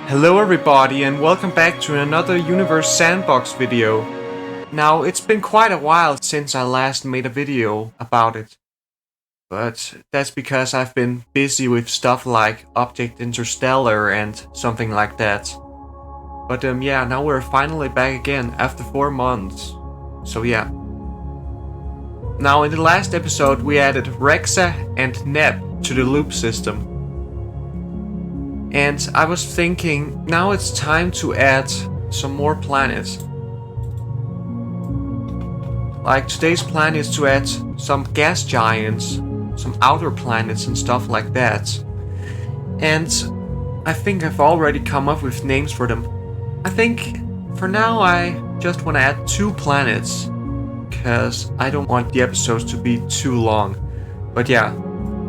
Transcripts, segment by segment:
Hello everybody and welcome back to another Universe Sandbox video. Now, it's been quite a while since I last made a video about it. But that's because I've been busy with stuff like Object Interstellar and something like that. But yeah, now we're finally back again after 4 months. So yeah. Now in the last episode we added Rexa and Neb to the Luop system. And I was thinking, now it's time to add some more planets. Like today's plan is to add some gas giants, some outer planets and stuff like that. And I think I've already come up with names for them. I think for now I just want to add 2 planets, because I don't want the episodes to be too long. But yeah,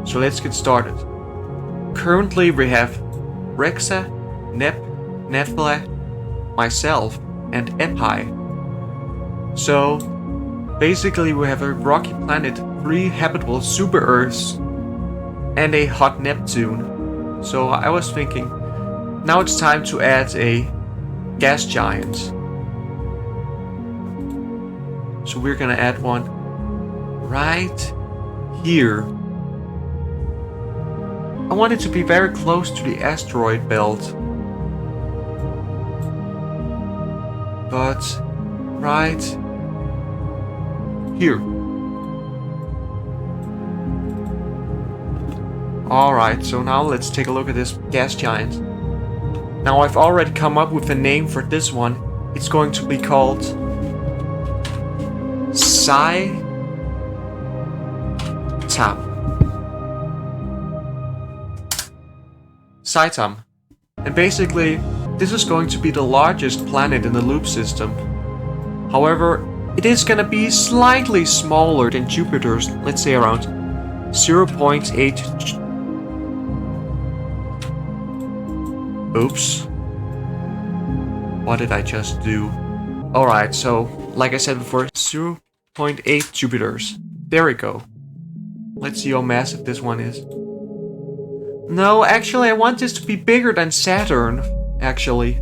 so let's get started. Currently we have Rexa, Neb, Nephle, myself, and Epi. So basically we have a rocky planet, 3 habitable super Earths, and a hot Neptune. So I was thinking, now it's time to add a gas giant. So we're gonna add one right here. I want it to be very close to the asteroid belt. But right here. Alright, so now let's take a look at this gas giant. Now I've already come up with a name for this one. It's going to be called Saitam. Saitam. And basically, this is going to be the largest planet in the Luop system. However, it is gonna be slightly smaller than Jupiter's, let's say around 0.8. Oops. What did I just do? Alright, so, like I said before, 0.8 Jupiters. There we go. Let's see how massive this one is. No, actually I want this to be bigger than Saturn, actually.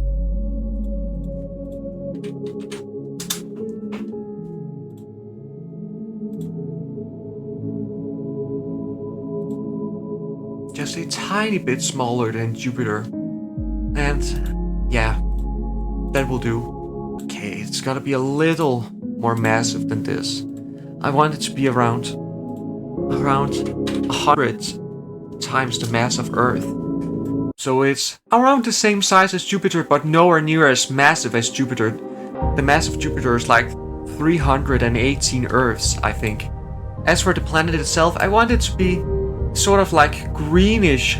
Just a tiny bit smaller than Jupiter. And yeah, that will do. Okay, it's gotta be a little more massive than this. I want it to be around 100 times the mass of Earth. So it's around the same size as Jupiter, but nowhere near as massive as Jupiter. The mass of Jupiter is like 318 Earths, I think. As for the planet itself, I want it to be sort of like greenish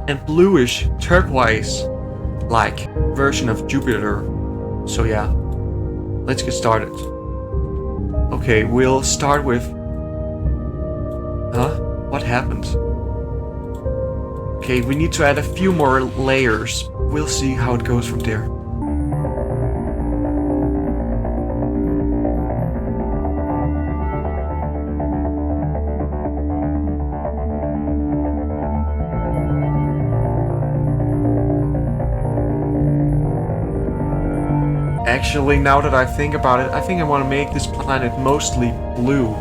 and bluish turquoise like version of Jupiter. So yeah, let's get started. Okay, we'll start with... Huh? What happened? Okay, we need to add a few more layers. We'll see how it goes from there. Actually, now that I think about it, I think I want to make this planet mostly blue,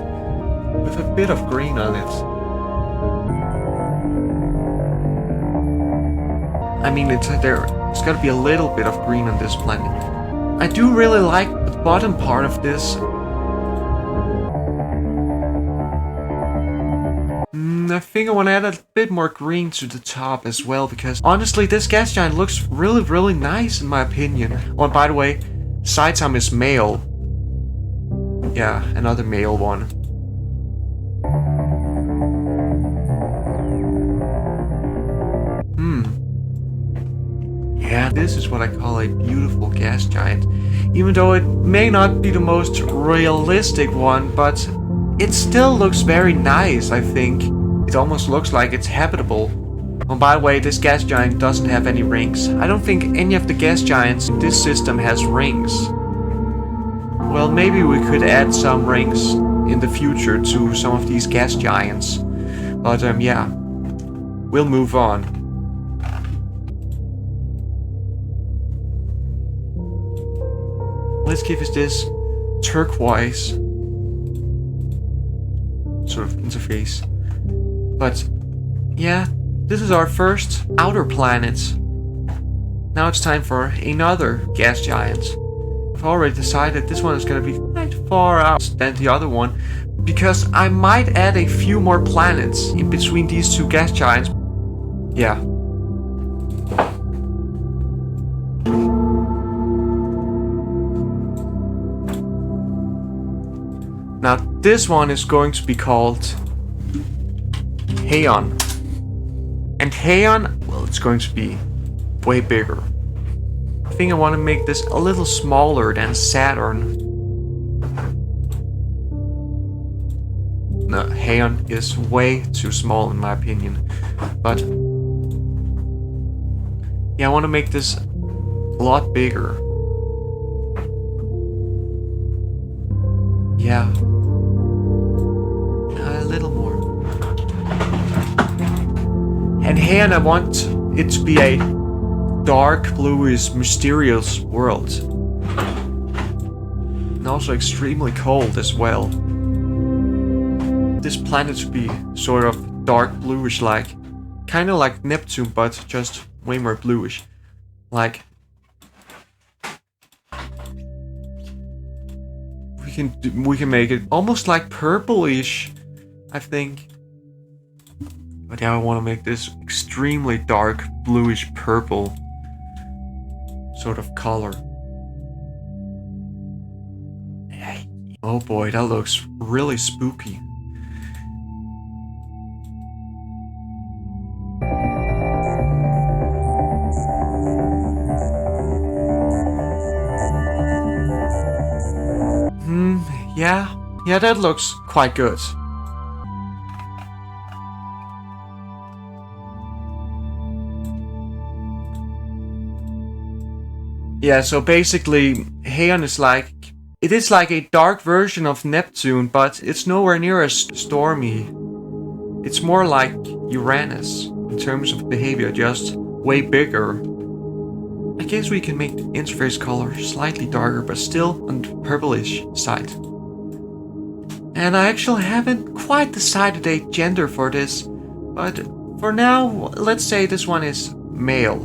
with a bit of green on it. I mean, there's got to be a little bit of green on this planet. I do really like the bottom part of this. I think I want to add a bit more green to the top as well, because honestly, this gas giant looks really nice in my opinion. Oh, and by the way, Saitam is male. Yeah, another male one. Yeah, this is what I call a beautiful gas giant. Even though it may not be the most realistic one, but it still looks very nice, I think. It almost looks like it's habitable. Oh, by the way, this gas giant doesn't have any rings. I don't think any of the gas giants in this system has rings. Well, maybe we could add some rings in the future to some of these gas giants. But yeah, we'll move on. Let's give it this turquoise sort of interface. But yeah, this is our first outer planet. Now it's time for another gas giant. I've already decided this one is going to be quite far out than the other one, because I might add a few more planets in between these two gas giants. Yeah. Now this one is going to be called Heyon. And Heyon, well, it's going to be way bigger. I think I want to make this a little smaller than Saturn. No, Heyon is way too small in my opinion. But yeah, I want to make this a lot bigger. Yeah. A little more. And Heyon, I want it to be a dark, bluish, mysterious world. And also extremely cold as well. This planet should be sort of dark bluish, like kind of like Neptune, but just way more bluish. Like we can make it almost like purplish, I think. But yeah, I want to make this extremely dark bluish purple sort of color. Oh boy, that looks really spooky. Yeah, that looks quite good. Yeah, so basically, Heyon is like... It is like a dark version of Neptune, but it's nowhere near as stormy. It's more like Uranus, in terms of behavior, just way bigger. I guess we can make the interface color slightly darker, but still on the purplish side. And I actually haven't quite decided a gender for this, but for now, let's say this one is male.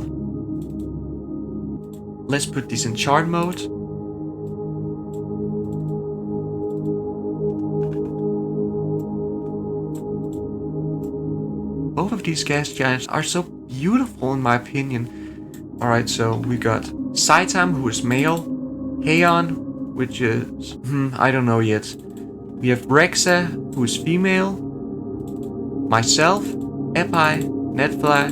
Let's put this in chart mode. Both of these gas giants are so beautiful in my opinion. Alright, so we got Saitam, who is male. Heyon, which is... I don't know yet. We have Rexa, who is female. Myself, Epi, Netfla,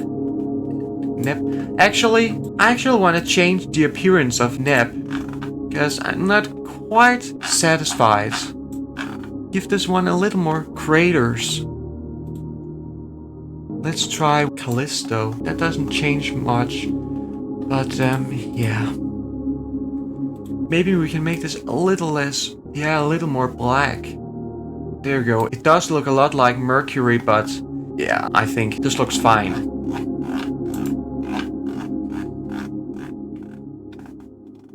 Nep. Actually, I actually want to change the appearance of Nep, because I'm not quite satisfied. Give this one a little more craters. Let's try Callisto. That doesn't change much, but yeah. Maybe we can make this a little less, yeah, a little more black. There you go. It does look a lot like Mercury, but yeah, I think this looks fine.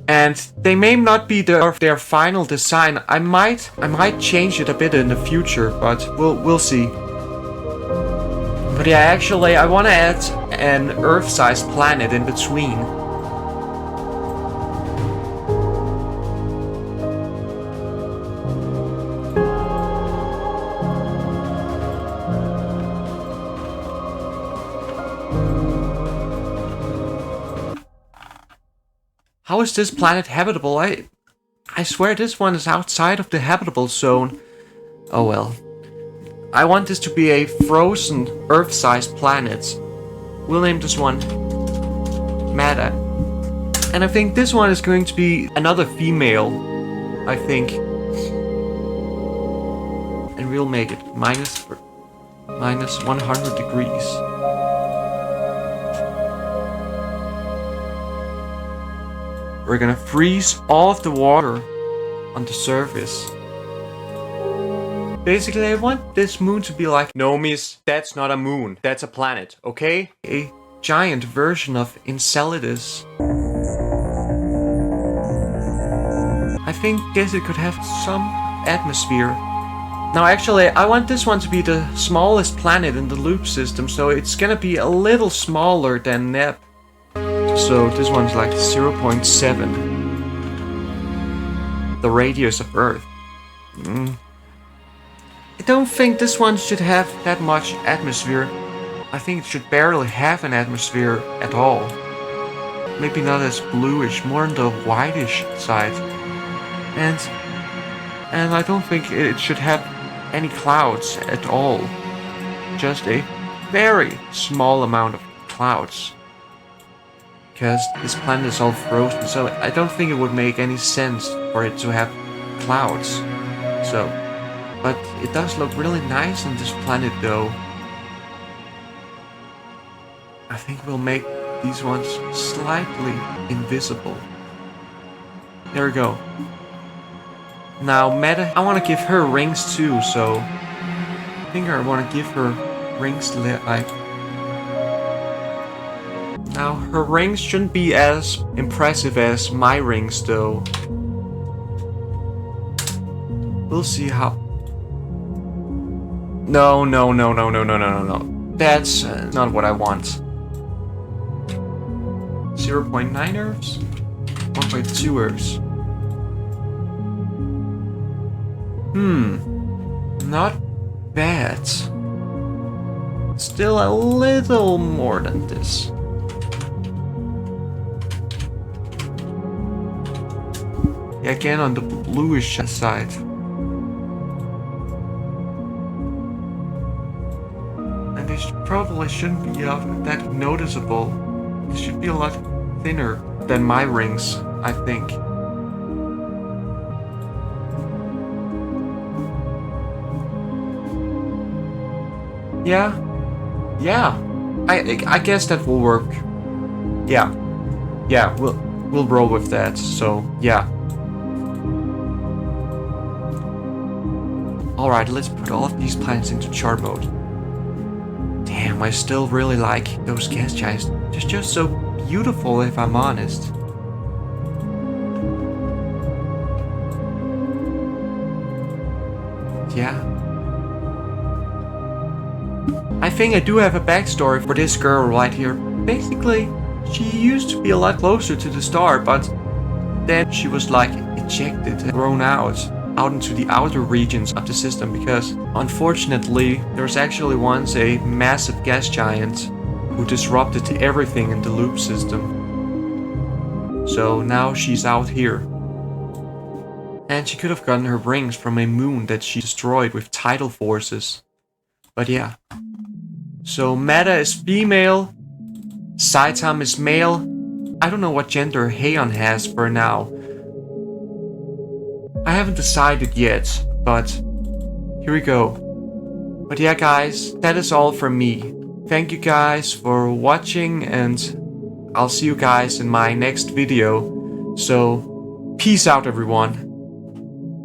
And they may not be their final design. I might change it a bit in the future, but we'll see. But yeah, actually, I want to add an Earth-sized planet in between. How is this planet habitable? I swear this one is outside of the habitable zone. Oh well. I want this to be a frozen Earth-sized planet. We'll name this one Mata. And I think this one is going to be another female, I think. And we'll make it minus 100 degrees. We're gonna freeze all of the water on the surface. Basically, I want this moon to be like, no miss, that's not a moon, that's a planet, okay? A giant version of Enceladus. guess it could have some atmosphere. Now actually, I want this one to be the smallest planet in the Loop system, so it's gonna be a little smaller than Neb. So this one's like 0.7. The radius of Earth. I don't think this one should have that much atmosphere. I think it should barely have an atmosphere at all. Maybe not as bluish, more on the whitish side. And I don't think it should have any clouds at all. Just a very small amount of clouds. Because this planet is all frozen, so I don't think it would make any sense for it to have clouds. So, but it does look really nice on this planet though. I think we'll make these ones slightly invisible. There we go. Now Meta, I want to give her rings too, so I think I want to give her rings like... Now her rings shouldn't be as impressive as my rings though. We'll see how... No. That's not what I want. 0.9 Earths? 1.2 Earths. Not bad. Still a little more than this. Yeah, again on the bluish side. And they probably shouldn't be that noticeable. They should be a lot thinner than my rings, I think. Yeah. I guess that will work. Yeah, we'll roll with that. So yeah. All right, let's put all of these planets into chart mode. Damn, I still really like those gas giants. They're just so beautiful, if I'm honest. Yeah. I think I do have a backstory for this girl right here. Basically, she used to be a lot closer to the star, but then she was like ejected and thrown out into the outer regions of the system because, unfortunately, there was actually once a massive gas giant who disrupted everything in the Loop system. So now she's out here. And she could have gotten her rings from a moon that she destroyed with tidal forces. But yeah. So Meta is female, Saitam is male. I don't know what gender Heyon has for now. I haven't decided yet, but here we go. But yeah guys, that is all from me. Thank you guys for watching and I'll see you guys in my next video. So, peace out everyone.